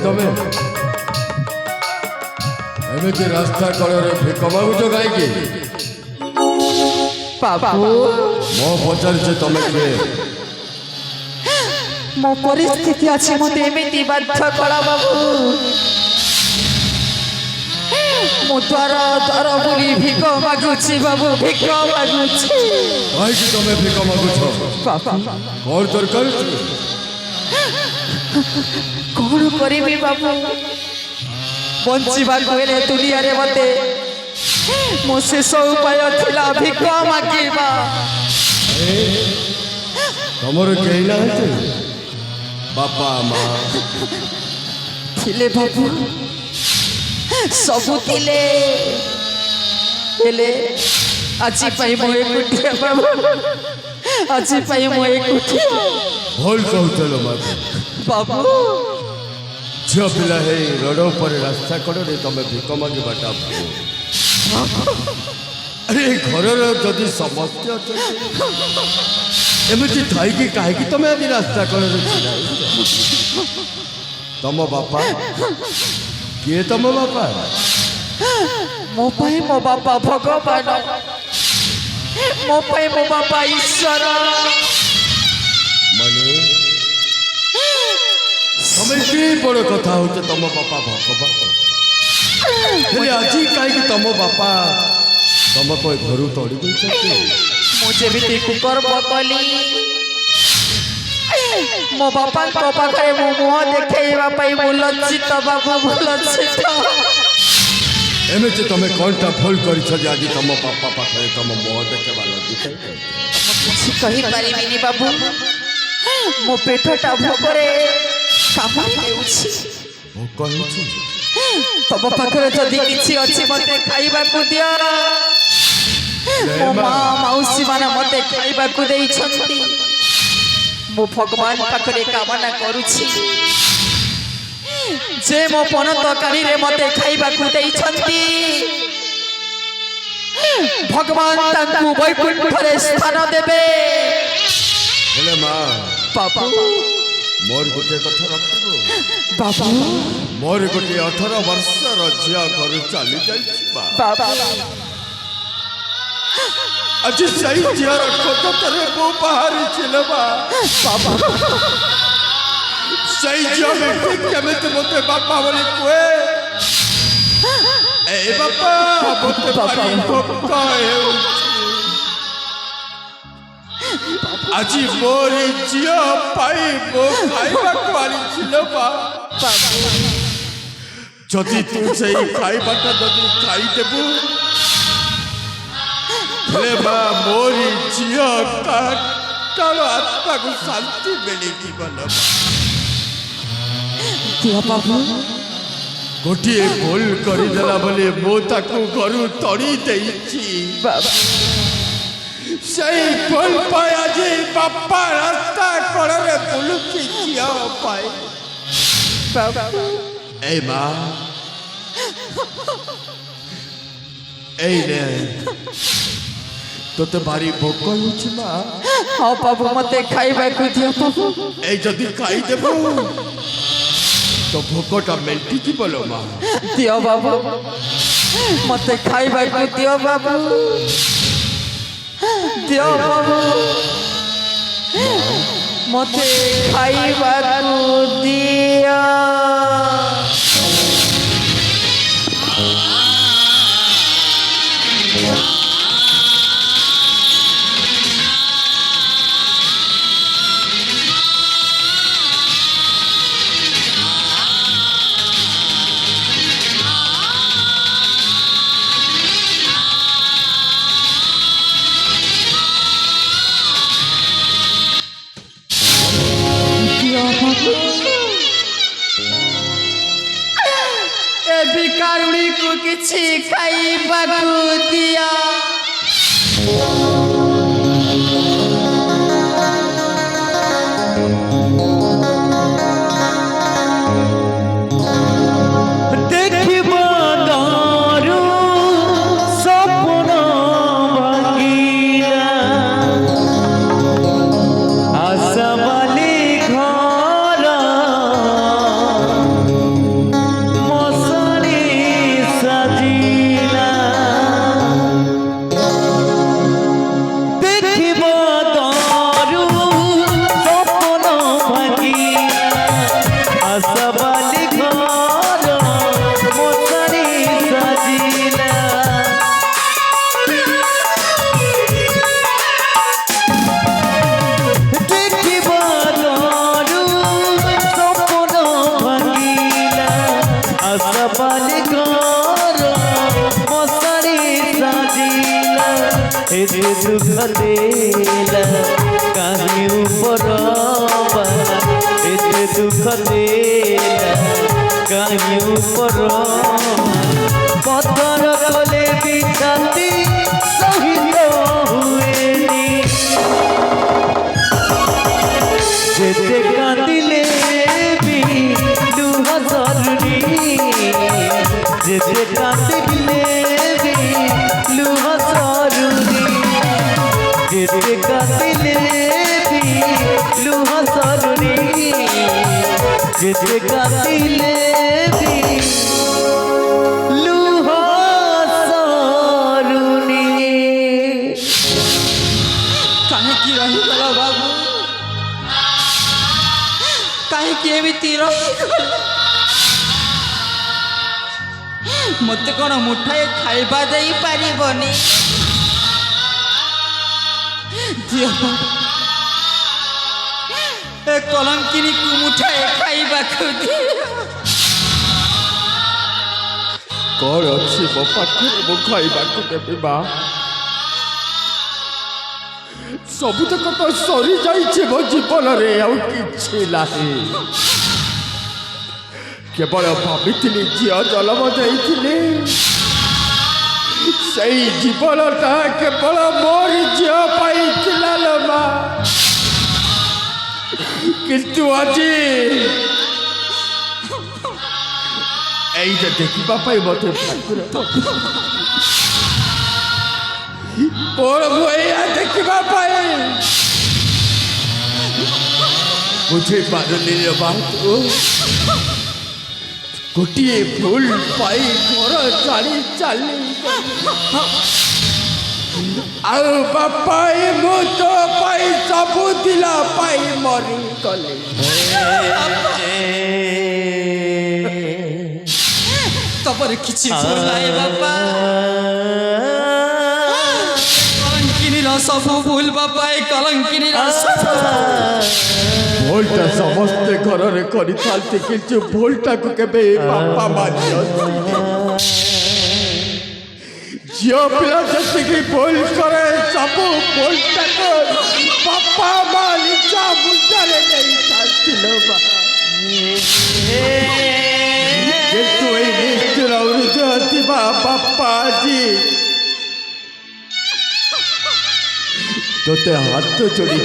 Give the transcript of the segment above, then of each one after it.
ତମେ ଏମିତି ରାସ୍ତା କଡ଼ରେ ଭିକ ମାଗୁଛ କାହିଁକି? ବାବୁ ମୁଁ ପଚାରୁଛି ତମେ କିଏ? ମୋ ପରିସ୍ଥିତି ଅଛି ମତେ ଏମିତି ବାଧ୍ୟ କଲା ବାବୁ। ମୁଁ ଦ୍ୱାର ଦ୍ୱାର ବୁଲି ଭିକ ମାଗୁଛି ବାବୁ, ଭିକ ମାଗୁଛି। କାହିଁକି ତମେ ଭିକ ମାଗୁଛ? ବାବା କଣ ଦରକାର? କଣ କରିବି ବାବୁ, ବଞ୍ଚିବାକୁ ହେଲେ ଦୁନିଆରେ ମତେ ମୋ ଶେଷ ଉପାୟ ଥିଲା ଭିକ ମାଗିବା। ତମର କେହି ନାହାନ୍ତି? ବାପା ମା ଥିଲେ ବାବୁ, ସବୁ ଥିଲେ, ହେଲେ ଆଜି ପାଇଁ ମୁଁ ଏକୁଟିଆ ବାବୁ, ଆଜି ପାଇଁ ମୁଁ ଏକୁଟିଆ। ଭୁଲ କହୁଥିଲ ମାତା। ବାବୁ ଝିଅ ପିଲା ହେଇ ରୋଡ଼ ଉପରେ ରାସ୍ତା କଡ଼ରେ ତମେ ଭିକ ମାଗିବାଟା ଭୁଲ। ଆରେ ଘରର ଯଦି ସମସ୍ତେ ଅଛନ୍ତି ଏମିତି ଥାଇକି କାହିଁକି ତମେ ଆଜି ରାସ୍ତା କଡ଼ରେ ଛିଡ଼ା ହେଇଛ? ତମ ବାପା କିଏ? ତମ ବାପା? ମୋ ପାଇଁ ମୋ ବାପା ଭଗବାନ, ମୋ ପାଇଁ ମୋ ବାପା ଈଶ୍ୱର। ମାନେ ତମେ କି ବଡ଼ କଥା ହଉଛ ତମ ବାପା ଭଗବାନ? ହେଲେ ଆଜି କାହିଁକି ତମ ବାପା ତମକୁ ଏ ଘରୁ ତଡ଼ି ଦେଇଛନ୍ତି? ମୁଁ ଯେମିତି କୁକର୍ମ କଲି, ମୋ ବାପାଙ୍କ ପାଖରେ ମୋ ମୁହଁ ଦେଖେଇବା ପାଇଁ ମୁଁ ଲଜ୍ଜିତ ବାବୁ, ମୁଁ ଲଜ୍ଜିତ। ଏମିତି ତମେ କଣଟା ଭୁଲ କରିଛ ଯେ ଆଜି ତମ ବାପା ପାଖରେ ତମ ମୁହଁ ଦେଖେଇବା ଲଜ୍ଜିତ? କିଛି କହିପାରିବିନି ବାବୁ, ମୋ ପେଟଟା ଭୋକରେ କାମୁଡ଼ି ଦେଉଛି। ଭୋକ ହେଉଛି? ତମ ପାଖରେ ଯଦି କିଛି ଅଛି ମତେ ଖାଇବାକୁ ଦିଅ। ମୋ ମା ମାଉସୀ ମାନେ ମତେ ଖାଇବାକୁ ଦେଇଛନ୍ତି। ମୁଁ ଭଗବାନ ପାଖରେ କାମନା କରୁଛି ଯେ ମୋ ପଣତ କାଳିରେ ମତେ ଖାଇବାକୁ ଦେଇଛନ୍ତି, ଭଗବାନ ତାଙ୍କୁ ବୈକୁଣ୍ଠରେ ସ୍ଥାନ ଦେବେ। ହେଲେ ମା ବାବୁ ମୋର ଗୋଟିଏ କଥା ରଖିବ। ବାବୁ ମୋର ଗୋଟିଏ 18 ବର୍ଷର ଝିଅ ଘରୁ ଚାଲି ଯାଇଛି ମା। ବାବୁ ଆଜି ସେଇ ଝିଅର ଖୋଜରେ ମୁଁ ବାହାରିଥିଲି ମା। ସେଇ ଝିଅ କେମିତି ମୋତେ ବାପା ବୋଲି କୁହେ। ଏ ବାପା ମୋତେ ଭାରି ଭୋକ ହେଉଛି। ଆଜି ମୋରି ଝିଅ ପାଇଁ ମୁଁ ଖାଇବାକୁ ଆଣିଥିଲି ମା। ଯଦି ତୁ ସେଇ ଖାଇବାଟା ଯଦି ଖାଇଦେବୁ ହେଲେ ମା ମୋରି ଝିଅ କାଳ ଆତ୍ମାକୁ ଶାନ୍ତି ମିଳିଯିବ ନା। ଗୋଟିଏ ଭୁଲ କରିଦେଲା ବୋଲି ମୁଁ ତାକୁ ଘରୁ ତଡ଼ି ଦେଇଛି। ସେଇ ଭୁଲ ପାଇଁ ଆଜି ବାପା ରାସ୍ତା କଡ଼ରେ ବୁଲୁଛି ଝିଅ ପାଇଁ। এই মা এই রে তোতে ভারি ভোক হচ্ছে মা। ହଁ ବାବୁ ମତେ ଖାଇବାକୁ ଦିଅ ବାବୁ। এই যদি খাইদেব তো ভোকটা মেন্টি ଯିବ ଲୋ ମା। ଦିଅ ବାବୁ, ମତେ ଖାଇବାକୁ ଦିଅ ବାବୁ, ଦିଅ ବାବୁ, ମତେ ଖାଇବାକୁ ଦିଅ। ଏ ଭିକାରୁଣୀକୁ କିଛି ଖାଇବାକୁ ଦିଅ। बाटे घर मशारी साजिला एते दुख देला काहे ऊपर एते दुख देला काहे ऊपर पत्थर तले बिछाती सहित हुएनी जेते कांदिले भी लुह सरुनी जेते कांदिले भी लुह सरुनी जेते कांदिले भी लुह सरुनी जेते कांदिले भी लुह सरुनी କାହିଁକି ରହିଗଲ ବାବୁ କାହିଁକି ଏମିତି ରହିଗଲ ମୋତେ କ'ଣ ମୁଠାଏ ଖାଇବା ଦେଇପାରିବନି ଦିଅ ଏ କଲଙ୍କିନୀକୁ ମୁଠାଏ ଖାଇବାକୁ ଦିଅ କ'ଣ ଅଛି ମୋ ପାଖରେ ମୁଁ ଖାଇବାକୁ ଦେବି ମା ସବୁତକ ତ ସରିଯାଇଛି ମୋ ଜୀବନରେ ଆଉ କିଛି ନାହିଁ କେବଳ ଭାବିଥିଲି ଝିଅ ଜନ୍ମ ଦେଇଥିଲି ସେଇ ଜୀବନଟା କେବଳ ମୋରି ଝିଅ ପାଇଁ ଥିଲା ଲୋ ମା କିନ୍ତୁ ଆଜି এইটা দেখিবা পাই মতে ঠাকুর বড় ভয়া দেখিবা পাই বুঝে পারলি রে বাতু গোটিয়ে ফুল পাই ঘর চালি চালি ଆଉ ବାପା ମୁଁ ତୋ ପାଇଁ ସବୁ ଦିଲା ପାଇ ମରି ଗଲେ ତମର କିଛି ଭୁଲ ନାହିଁ ବାପା କଲଙ୍କିନୀର ସବୁ ଭୁଲ ବାପା ଏ କଲଙ୍କିନୀର ଭୁଲଟା ସମସ୍ତେ ଘରରେ କରିଥାନ୍ତି କିନ୍ତୁ ଭୁଲଟାକୁ କେବେ ବାପା ମାନିଅନ୍ତି ଝିଅ ପିଲା ଯେତିକି ଭୁଲ କରେ ସବୁ ଭୁଲଟାକୁ ବାପା ମା ନିଜ ମୁଣ୍ଡରେ ନେଇଥାନ୍ତି ଲୋ ମା କିନ୍ତୁ ଏଇ ନିଷ୍ଠୁର ହୃଦୟ ଥିବା ବାପା ଆଜି ତୋତେ ହାତ ଯୋଡ଼ି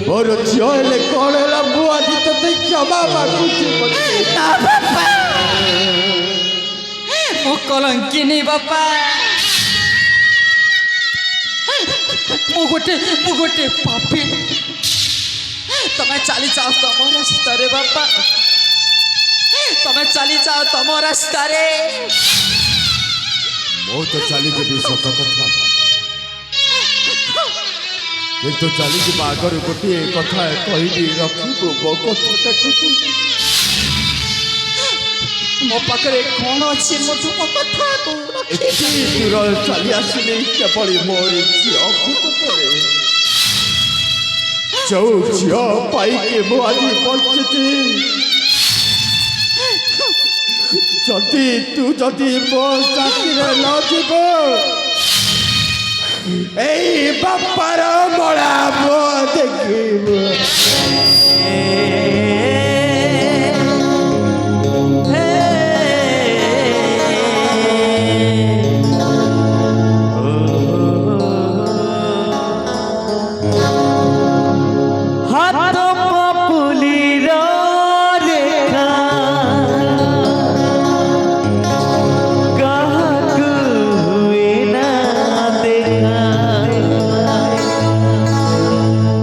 ମୋର ଝିଅ ହେଲେ କ'ଣ ହେଲା ମୁଁ ଆଜି ତୋତେ କ୍ଷମା ମାଗୁଛି ମୋ କଲଙ୍କିନୀ ବାପା ମୁଁ ଗୋଟେ ପାପୀ ତମେ ଚାଲିଯାଅ ତମ ରାସ୍ତାରେ ବାପା ତମେ ଚାଲିଯାଅ ତମ ରାସ୍ତାରେ ମୁଁ ତ ଚାଲିଯିବି ସତ କଥା କିନ୍ତୁ ଚାଲିଯିବା ଆଗରୁ ଗୋଟିଏ କଥା କହିବି ରଖିବୁ ମୋ କଥାଟାକୁ ମୋ ପାଖରେ କ'ଣ ଅଛି ମୋ ତୁମ କଥାକୁ ଏତେ ଦୂର ଚାଲି ଆସିଲି କେବଳ ମୋରି ଝିଅକୁ ଉପରେ ଯୋଉ ଝିଅ ପାଇକି ମୁଁ ଆଜି ବଞ୍ଚିଛି ଯଦି ମୋ ସାଥିରେ ନ ଯିବ এই বাপার মরা দেখিব হাত পুলির রেখা কাহাকু হুয়ে না দেখা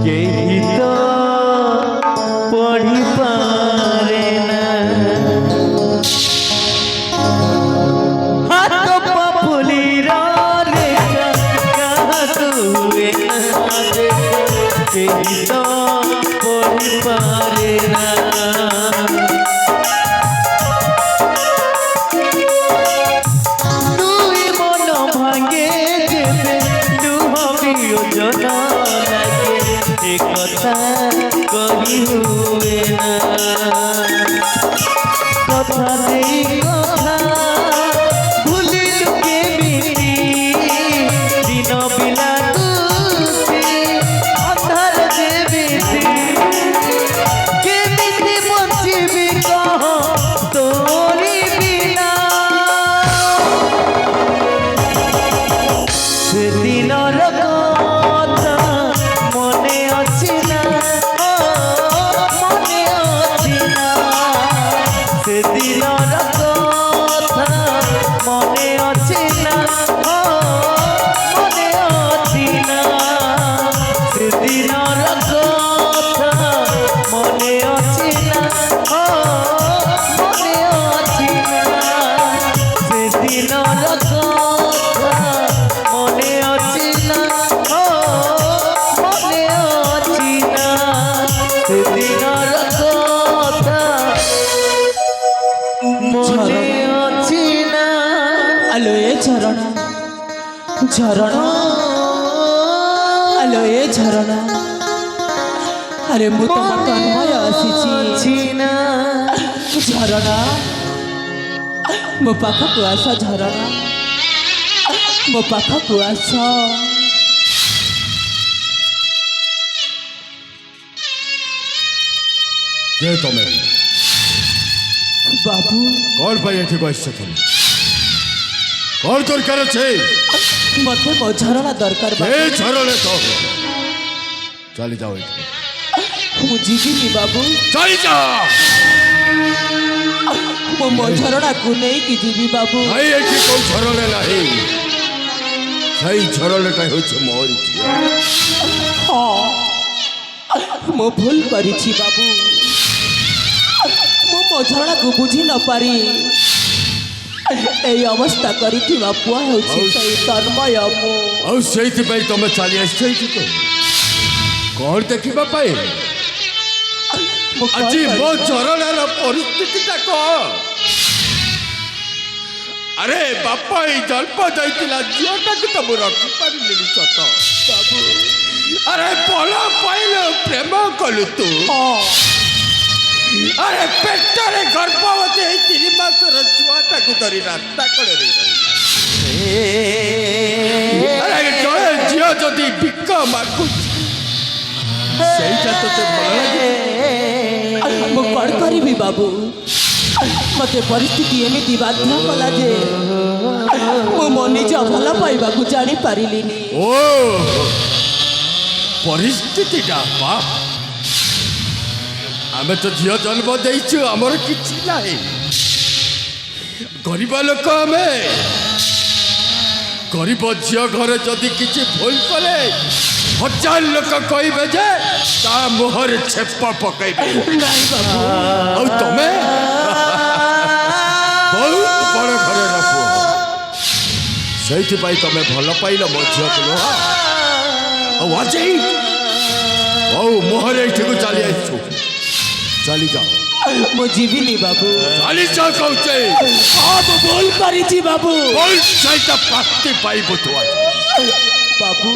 কেহি তো পড়ি কথা দেই কথা ভুলিলু কেমিতি দিন বিলাতুছি অন্ধার যেমিতি কেমিতি বঞ্চিবি কহ তোরি বিনা সেদিনর কথা মনে ଅଛି না মনে ଅଛି না সেদিনর কথা মনে ଅଛି না মনে ଅଛି না সেদিনর কথা মনে ଅଛି না মনে ଅଛି না সেদিনর কথা মনে ଅଛି না মনে ଅଛି না সেদিনর কথা মনে ଅଛି না আলো এ ঝরনা ঝরনা আলো এ ঝরনা আরে ମୁଁ ତମ ତନ୍ମୟ ଆସିଛି ଅଛି ନା ଝରଣା ମୋ ପାଖକୁ ଆସ ଝରଣା ମୋ ପାଖକୁ ଆସ ଯେ ତମେ ବାବୁ କଣ ପାଇଁ ଏଠିକୁ ଆସିଛ ତମେ କଣ ଦରକାର ଅଛି ମତେ ମୋ ଝରଣା ଦରକାର ଏ ବାବୁ ଝରଣା ତ ଚାଲି ଯାଅ ଏଠି ମୁଁ ଯିବିନି ବାବୁ ଚାଲି ଯାଅ ମୁଁ ମୋ ଝରଣାକୁ ନେଇକି ଯିବି ବାବୁ ନାଇଁ ଏଠି କୋଉ ଝରଣା ନାହିଁ ସେଇ ଝରଣାଟା ହେଉଛି ମୋରି ଝିଅ ହଁ ମୁଁ ଭୁଲ କରିଛି ବାବୁ ମୁଁ ମୋ ଝରଣାକୁ ବୁଝି ନ ପାରି এই অবস্থা କରିଥିବା ପୁଅ ହେଉଛି ସେଇ ତନ୍ମୟ ମୁଁ ଆଉ ସେଇଥିପାଇଁ ତମେ ଚାଲି ଆସିଛ ଏଠିକୁ କଣ ଦେଖିବା ପାଇଁ ମୁଁ କଣ ଆଜି ମୋ କରିବି? ଝରଣାର ପରିସ୍ଥିତିଟା କଣ ଆରେ ବାପା ଏଇ ଜନ୍ମ ଯାଇଥିଲା ଝିଅଟାକୁ ତ ମୁଁ ରଖିପାରିଲିନି ସତ ବାବୁ ଆରେ ଭଲ ପାଇଲୁ ପ୍ରେମ କଲୁ ତୁ ହଁ ଆରେ ପେଟରେ ଗର୍ଭବତୀ ହେଇ 3 ମାସର ଛୁଆଟାକୁ ଧରି ରାସ୍ତା କଡ଼ରେ ରହିଲା ଆରେ ଜଣେ ଝିଅ ଯଦି ଭିକ ମାଗୁଛି ସେଇଟା ତତେ ଭଲ ଲାଗେ ମୁଁ କଣ କରିବି ବାବୁ ମତେ ପରିସ୍ଥିତି ଏମିତି ବାଧ୍ୟ କଲା ଯେ ମୁଁ ମୋ ନିଜ ଭଲ ପାଇବାକୁ ଜାଣିପାରିଲିନି ଓ ପରିସ୍ଥିତିଟା ବା ଆମେ ତ ଝିଅ ଜନ୍ମ ଦେଇଛୁ ଆମର କିଛି ନାହିଁ ଗରିବ ଲୋକ ଆମେ ଗରିବ ଝିଅ ଘରେ ଯଦି କିଛି ଭୁଲ କଲେ 1000 ଲୋକ କହିବେ ଯେ ତା ମୁହଁରେ ଛେପ ପକେଇବେ ନାଇଁ ବାବୁ ଆଉ ତମେ ବହୁତ ବଡ଼ ଘରର ପୁଅ ସେଇଥିପାଇଁ ତମେ ଭଲ ପାଇଲ ମୋ ଝିଅକୁ ନୁହଁ ଆଉ ଆଜି ହଉ ମୁହଁରେ ଏଠିକୁ ଚାଲି ଆସିଛୁ ଚାଲି ଯାଅ ମୁଁ ଯିବିନି ବାବୁ ଚାଲି ଯାଅ କହୁଛେ ହଁ ମୁଁ ଭୁଲ କରିଛି ବାବୁ ସେଇଟା ପାସ୍ତି ପାଇବୁ ତୁ ଆଜି ବାବୁ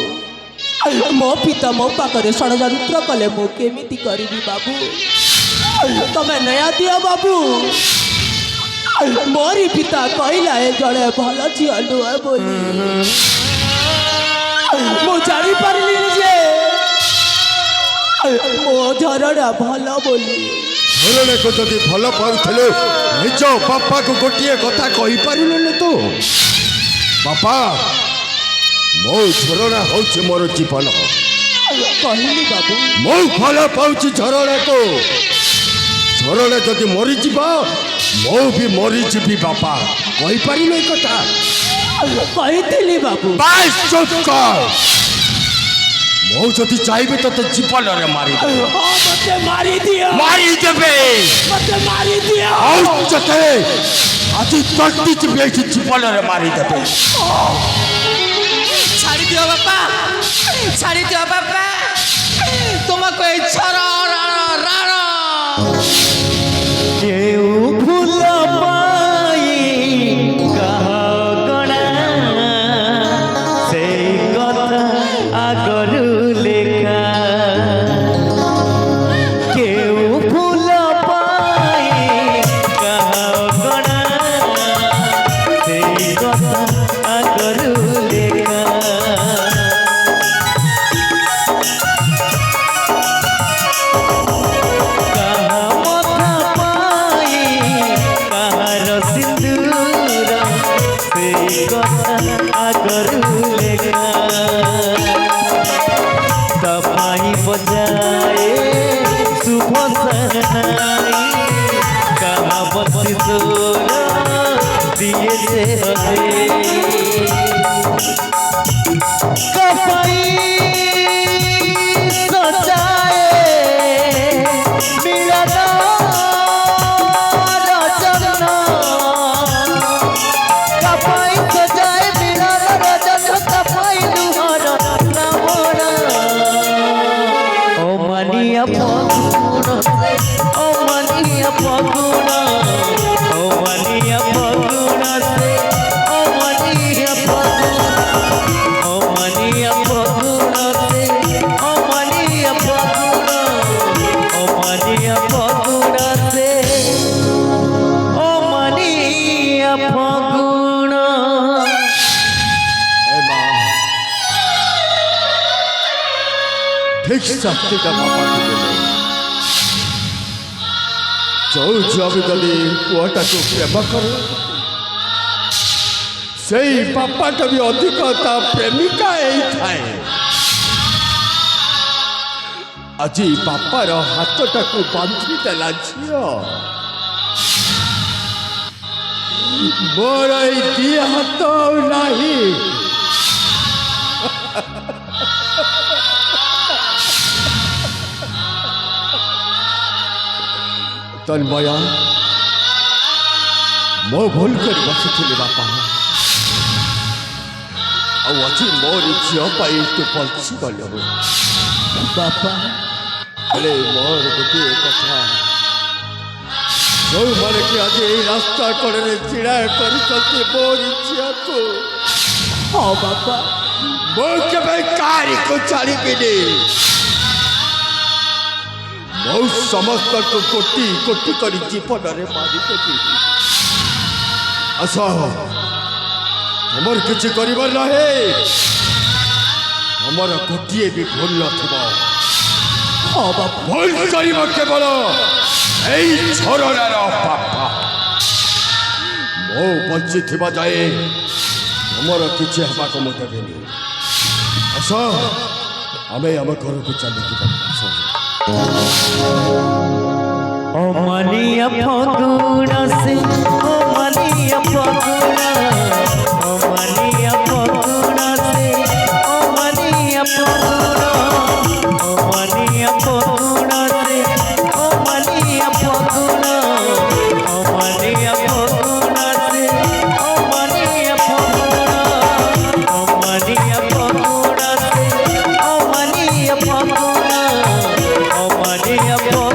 ମୋ ପିତା ମୋ ପାଖରେ ଷଡ଼ଯନ୍ତ୍ର କଲେ ମୁଁ କେମିତି କରିବି ବାବୁ ତମେ ନୟା ଦିଅ ବାବୁ ମୋରି ପିତା କହିଲା ଏ ଜଣେ ଭଲ ଝିଅ ନୁହେଁ ବୋଲି ମୁଁ ଜାଣିପାରିଲିନି ଯେ ମୋ ଝରଣା ଭଲ ବୋଲି ଝରଣାକୁ ଯଦି ଭଲ ପାଉଥିଲୁ ନିଜ ବାପାକୁ ଗୋଟିଏ କଥା କହିପାରିଲୁନି ତୁ ବାପା ମୋ ଝରଣା ହେଉଛି ମୋର ଜୀବନ କହିଲି ବାବୁ ମୁଁ ଭଲ ପାଉଛି ଝରଣାକୁ ଝରଣା ଯଦି ମରିଯିବ ମୁଁ ବି ମରିଯିବି ବାପା କହିପାରିଲୁ ଏ କଥା କହିଥିଲି ବାବୁ ବାସ୍ ଚୁପ୍ କର ମୁଁ ଯଦି ଚାହିଁବି ତତେ ଜୀବନରେ ମାରିଦେବି ହଁ ମତେ ମାରିଦିଅ ମାରିଦେବେ ମତେ ମାରିଦିଅ ଆଉ ତତେ ଆଜି ତଟି ଯିବି ଏଠି ଜୀବନରେ ମାରିଦେବେ ছাড়ি দিও বাবা ছাড়ি দিও বাবা তোমাকে এই ছড়া রাড়া কেউ ভুল পাই কাহা গণা সেই কথা আগরু লেখা কেউ ভুল পাই কাহা ফগুণ অমানিয়া ফগুণ সে অমানিয়া ফগুণ অমানিয়া ফগুণ সে অমানিয়া ফগুণ অমানিয়া ফগুণ সে অমানিয়া ফগুণ এ মা ঠিক শাস্তিটা বাপাকে দেবে ଯୋଉ ଝିଅ ବି ଯଦି ପୁଅଟାକୁ ପ୍ରେମ କରେ ସେଇ ବାପାଟା ବି ଅଧିକ ତା ପ୍ରେମିକା ହେଇଥାଏ। ଆଜି ବାପାର ହାତଟାକୁ ବାନ୍ଧି ଦେଲା ଝିଅ। ମୋର ଏଇ ଦି ହାତ ଆଉ ନାହିଁ। ତନ୍ମୟା ମୁଁ ଭୁଲ କରି ବସିଥିଲି ବାପା ଆଉ ଆଜି ମୋରି ଝିଅ ପାଇଁ ତୁ ବଞ୍ଚିଗଲୁ ବାପା। ହେଲେ ମୋର ଗୋଟିଏ କଥା ଯେଉଁମାନେ କି ଆଜି ଏଇ ରାସ୍ତା କଡ଼ରେ ଛିଡ଼ା କରିଛନ୍ତି ମୋରି ଝିଅକୁ ହଁ ବାପା ମୁଁ କେବେ କାହାରିକୁ ଛାଡ଼ିବିନି। ମୁଁ ସମସ୍ତଙ୍କୁ କୋଟି କୋଟି କରି ଜୀବନରେ ମାରିଦେବି। ଆସ ତମର କିଛି କରିବ ନାହିଁ। ତମର ଗୋଟିଏ ବି ଭୁଲ ନଥିବ। ଭୁଲ କରିବ କେବଳ ଏଇ ଝରଣାର ବାପା। ମୁଁ ବଞ୍ଚିଥିବା ଯାଏ ତମର କିଛି ହେବାକୁ ମୁଁ ଦେବିନି। ଆସ ଆମେ ଆମ ଘରକୁ ଚାଲିଯିବା। অমানিয়া ফগুণ সে অমানিয়া ফগুণ অমানিয়া ফগুণ সে অমানিয়া ফগুণ অমানিয়া ফগুণ সে অমানিয়া ফগুণ অমানিয়া ফগুণ সে অমানিয়া ফগুণ অমানিয়া ফগুণ সে অমানিয়া ফগুণ অমানিয়া ফগুণ